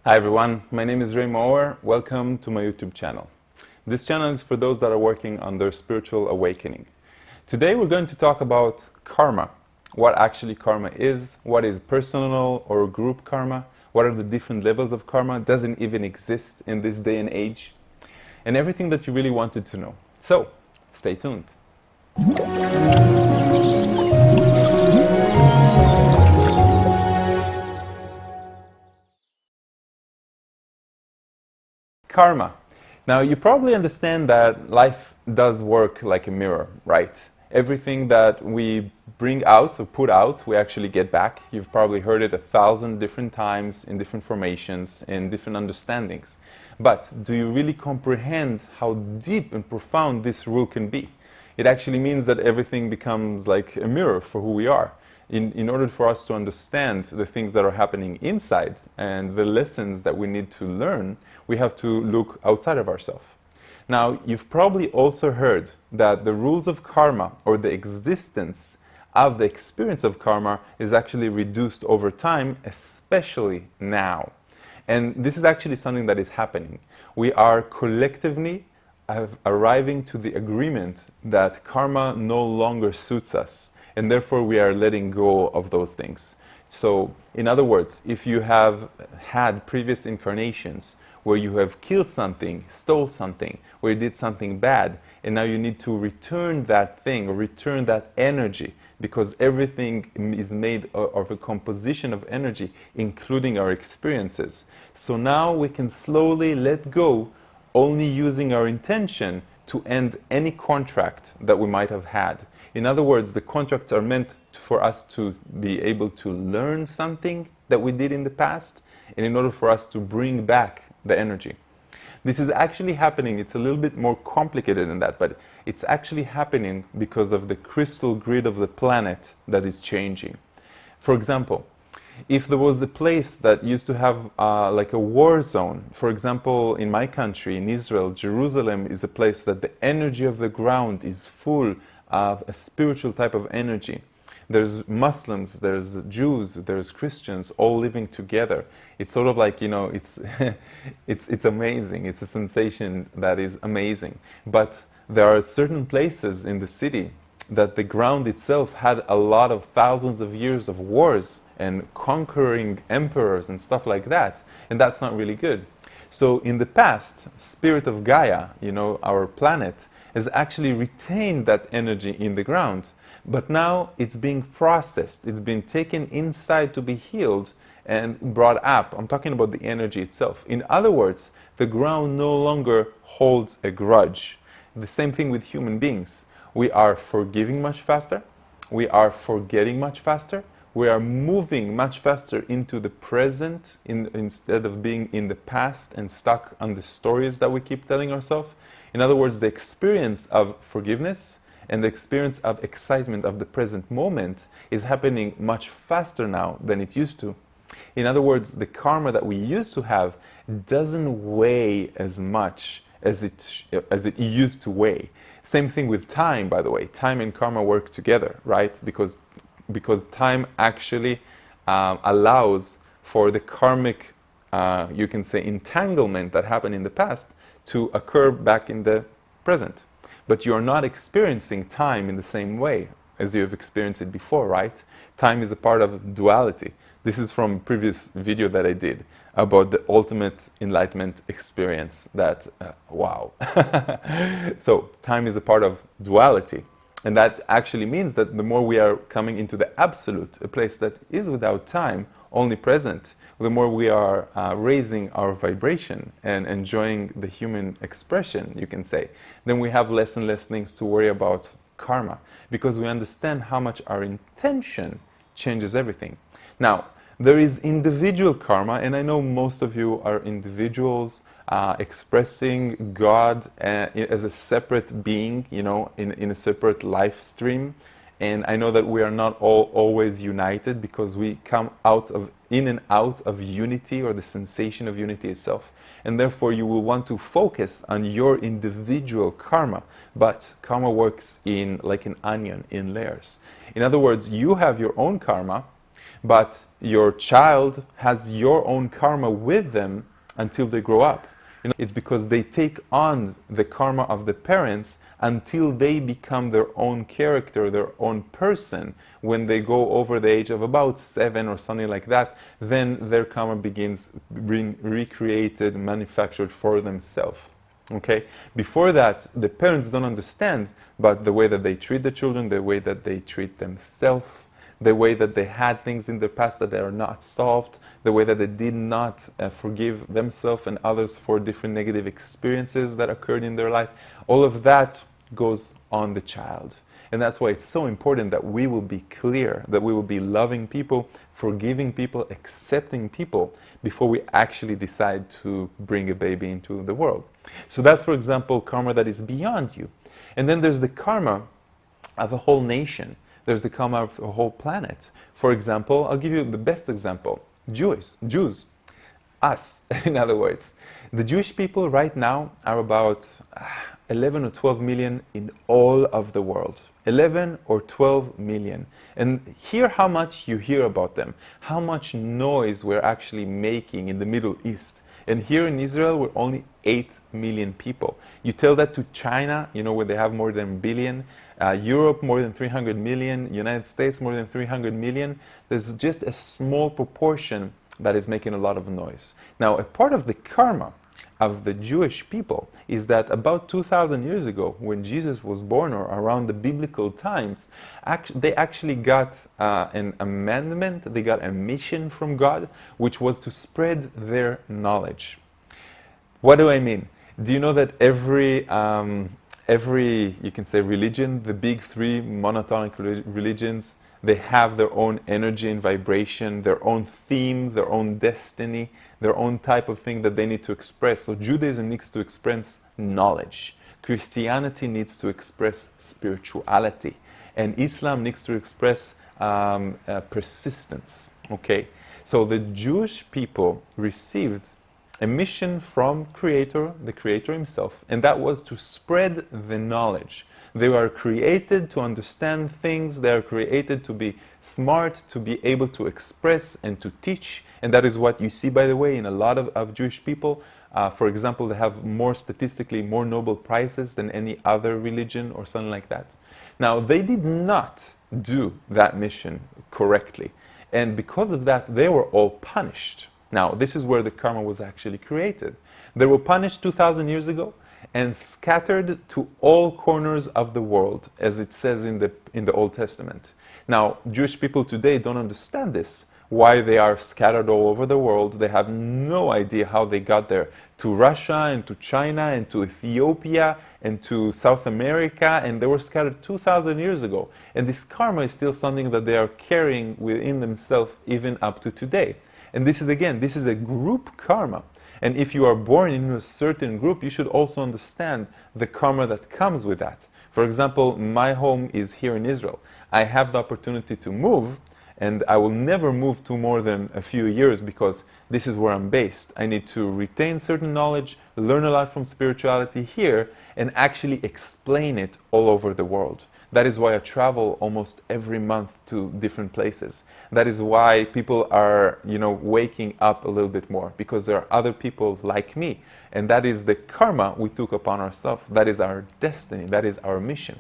Hi everyone, my name is Maor. Welcome to my YouTube channel. This channel is for those that are working on their spiritual awakening. Today we're going to talk about karma. What actually karma is, what is personal or group karma, what are the different levels of karma, does it even exist in this day and age, and everything that you really wanted to know. So, stay tuned. Karma. Now, you probably understand that life does work like a mirror, right? Everything that we bring out or put out, we actually get back. You've probably heard it 1,000 different times in different formations, in different understandings. But do you really comprehend how deep and profound this rule can be? It actually means that everything becomes like a mirror for who we are. In order for us to understand the things that are happening inside and the lessons that we need to learn, we have to look outside of ourselves. Now, you've probably also heard that the rules of karma, or the existence of the experience of karma, is actually reduced over time, especially now. And this is actually something that is happening. We are collectively arriving to the agreement that karma no longer suits us, and therefore we are letting go of those things. So, in other words, if you have had previous incarnations where you have killed something, stole something, or you did something bad, and now you need to return that thing, or return that energy, because everything is made of a composition of energy, including our experiences. So now we can slowly let go, only using our intention to end any contract that we might have had. In other words, the contracts are meant for us to be able to learn something that we did in the past, and in order for us to bring back the energy. This is actually happening. It's a little bit more complicated than that, but it's actually happening because of the crystal grid of the planet that is changing. For example, if there was a place that used to have like a war zone, for example, in my country, in Israel, Jerusalem is a place that the energy of the ground is full of a spiritual type of energy. There's Muslims, there's Jews, there's Christians, all living together. It's sort of like, it's, it's amazing. It's a sensation that is amazing. But there are certain places in the city that the ground itself had a lot of thousands of years of wars and conquering emperors and stuff like that. And that's not really good. So in the past, spirit of Gaia, our planet, has actually retained that energy in the ground. But now it's being processed. It's been taken inside to be healed and brought up. I'm talking about the energy itself. In other words, the ground no longer holds a grudge. The same thing with human beings. We are forgiving much faster. We are forgetting much faster. We are moving much faster into the present instead of being in the past and stuck on the stories that we keep telling ourselves. In other words, the experience of forgiveness and the experience of excitement of the present moment is happening much faster now than it used to. In other words, the karma that we used to have doesn't weigh as much as it used to weigh. Same thing with time, by the way. Time and karma work together, right? Because time actually allows for the karmic, you can say, entanglement that happened in the past to occur back in the present. But you are not experiencing time in the same way as you have experienced it before, right? Time is a part of duality. This is from a previous video that I did about the ultimate enlightenment experience that, wow. So time is a part of duality. And that actually means that the more we are coming into the absolute, a place that is without time, only present, the more we are raising our vibration and enjoying the human expression, you can say, then we have less and less things to worry about karma, because we understand how much our intention changes everything. Now, there is individual karma, and I know most of you are individuals expressing God as a separate being, in a separate life stream. And I know that we are not all always united, because we come in and out of unity, or the sensation of unity itself. And therefore you will want to focus on your individual karma. But karma works like an onion, in layers. In other words, you have your own karma, But your child has your own karma with them until they grow up. It's because they take on the karma of the parents until they become their own character, their own person. When they go over the age of about 7 or something like that, then their karma begins being recreated, manufactured for themselves. Okay? Before that, the parents don't understand, but the way that they treat the children, the way that they treat themselves, the way that they had things in the past that they are not solved, the way that they did not forgive themselves and others for different negative experiences that occurred in their life, all of that goes on the child. And that's why it's so important that we will be clear, that we will be loving people, forgiving people, accepting people before we actually decide to bring a baby into the world. So that's, for example, karma that is beyond you. And then there's the karma of a whole nation. There's the karma of a whole planet. For example, I'll give you the best example. Jews. Us, in other words. The Jewish people right now are about 11 or 12 million in all of the world. 11 or 12 million. And hear how much you hear about them. How much noise we're actually making in the Middle East. And here in Israel, we're only 8 million people. You tell that to China, where they have more than a billion. Europe, more than 300 million. United States, more than 300 million. There's just a small proportion that is making a lot of noise. Now, a part of the karma of the Jewish people is that about 2,000 years ago, when Jesus was born, or around the biblical times, they actually got an amendment, they got a mission from God, which was to spread their knowledge. What do I mean? Do you know that every, you can say, religion, the big three monotonic religions, they have their own energy and vibration, their own theme, their own destiny, their own type of thing that they need to express. So Judaism needs to express knowledge. Christianity needs to express spirituality. And Islam needs to express persistence. Okay? So the Jewish people received a mission from the Creator himself, and that was to spread the knowledge. They are created to understand things, they are created to be smart, to be able to express and to teach, and that is what you see, by the way, in a lot of Jewish people. For example, they have statistically more Nobel Prizes than any other religion or something like that. Now, they did not do that mission correctly, and because of that, they were all punished. Now, this is where the karma was actually created. They were punished 2,000 years ago and scattered to all corners of the world, as it says in the Old Testament. Now, Jewish people today don't understand this, why they are scattered all over the world. They have no idea how they got there, to Russia and to China and to Ethiopia and to South America, and they were scattered 2,000 years ago. And this karma is still something that they are carrying within themselves even up to today. And this is a group karma. And if you are born in a certain group, you should also understand the karma that comes with that. For example, my home is here in Israel. I have the opportunity to move, and I will never move to more than a few years because this is where I'm based. I need to retain certain knowledge, learn a lot from spirituality here, and actually explain it all over the world. That is why I travel almost every month to different places. That is why people are, waking up a little bit more, because there are other people like me. And that is the karma we took upon ourselves. That is our destiny. That is our mission.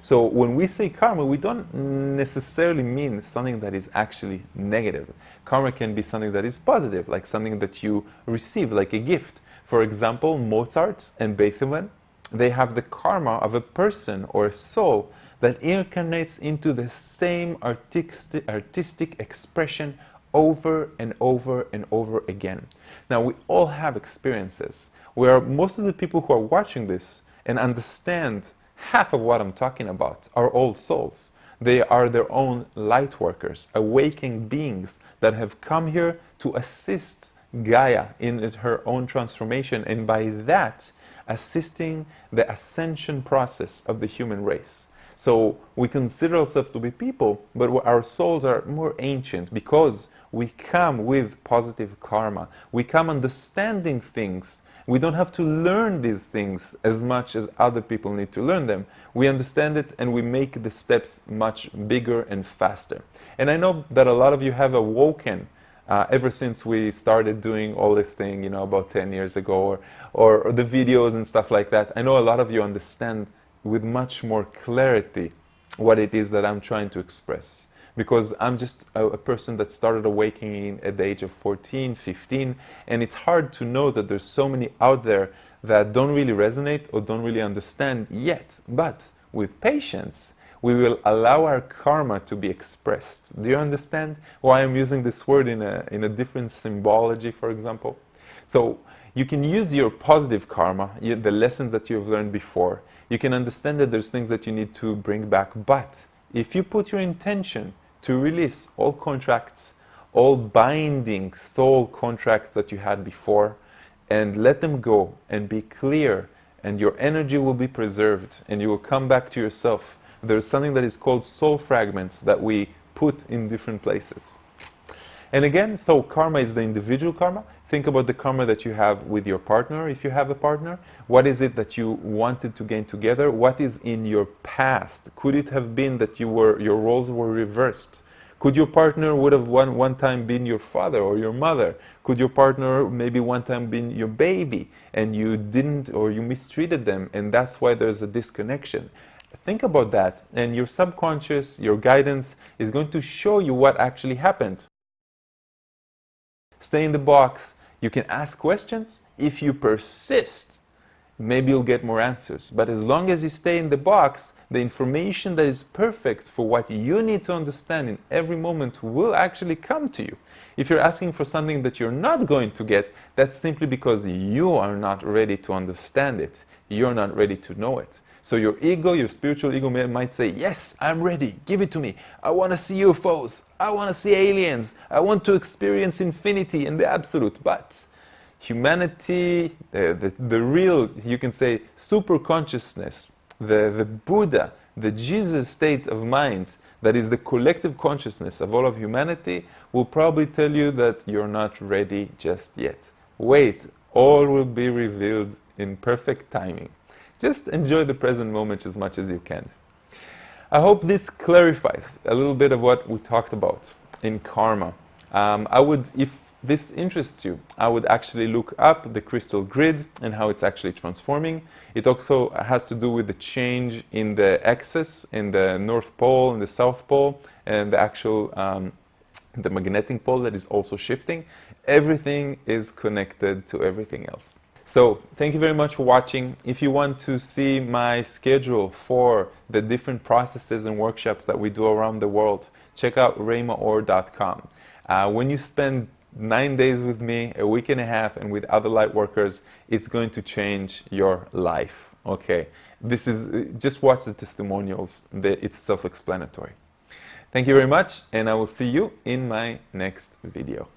So when we say karma, we don't necessarily mean something that is actually negative. Karma can be something that is positive, like something that you receive, like a gift. For example, Mozart and Beethoven, they have the karma of a person or a soul that incarnates into the same artistic expression over and over and over again. Now, we all have experiences where most of the people who are watching this and understand half of what I'm talking about are all souls. They are their own light workers, awakened beings that have come here to assist Gaia in her own transformation, and by that, assisting the ascension process of the human race. So we consider ourselves to be people, but our souls are more ancient because we come with positive karma. We come understanding things We don't have to learn these things as much as other people need to learn them. We understand it and we make the steps much bigger and faster. And I know that a lot of you have awoken ever since we started doing all this thing, about 10 years ago, or the videos and stuff like that. I know a lot of you understand with much more clarity what it is that I'm trying to express. Because I'm just a person that started awakening at the age of 14, 15, and it's hard to know that there's so many out there that don't really resonate or don't really understand yet. But with patience, we will allow our karma to be expressed. Do you understand why I'm using this word in a different symbology, for example? So you can use your positive karma, the lessons that you've learned before. You can understand that there's things that you need to bring back, but if you put your intention to release all contracts, all binding soul contracts that you had before, and let them go and be clear, and your energy will be preserved and you will come back to yourself. There's something that is called soul fragments that we put in different places. And again, so karma is the individual karma. Think about the karma that you have with your partner, if you have a partner. What is it that you wanted to gain together? What is in your past? Could it have been that your roles were reversed? Could your partner would have one time been your father or your mother? Could your partner maybe one time been your baby and you didn't, or you mistreated them, and that's why there's a disconnection? Think about that, and your subconscious, your guidance is going to show you what actually happened. Stay in the box. You can ask questions. If you persist, maybe you'll get more answers. But as long as you stay in the box, the information that is perfect for what you need to understand in every moment will actually come to you. If you're asking for something that you're not going to get, that's simply because you are not ready to understand it. You're not ready to know it. So your ego, your spiritual ego might say, yes, I'm ready, give it to me. I want to see UFOs, I want to see aliens, I want to experience infinity and the absolute. But humanity, the real, you can say, super consciousness, the Buddha, the Jesus state of mind, that is the collective consciousness of all of humanity, will probably tell you that you're not ready just yet. Wait, all will be revealed in perfect timing. Just enjoy the present moment as much as you can. I hope this clarifies a little bit of what we talked about in karma. If this interests you, I would actually look up the crystal grid and how it's actually transforming. It also has to do with the change in the axis, in the North Pole and the South Pole, and the actual the magnetic pole that is also shifting. Everything is connected to everything else. So, thank you very much for watching. If you want to see my schedule for the different processes and workshops that we do around the world, check out maor.com. When you spend 9 days with me, a week and a half, and with other light workers, it's going to change your life. Okay, this is just watch the testimonials. It's self-explanatory. Thank you very much, and I will see you in my next video.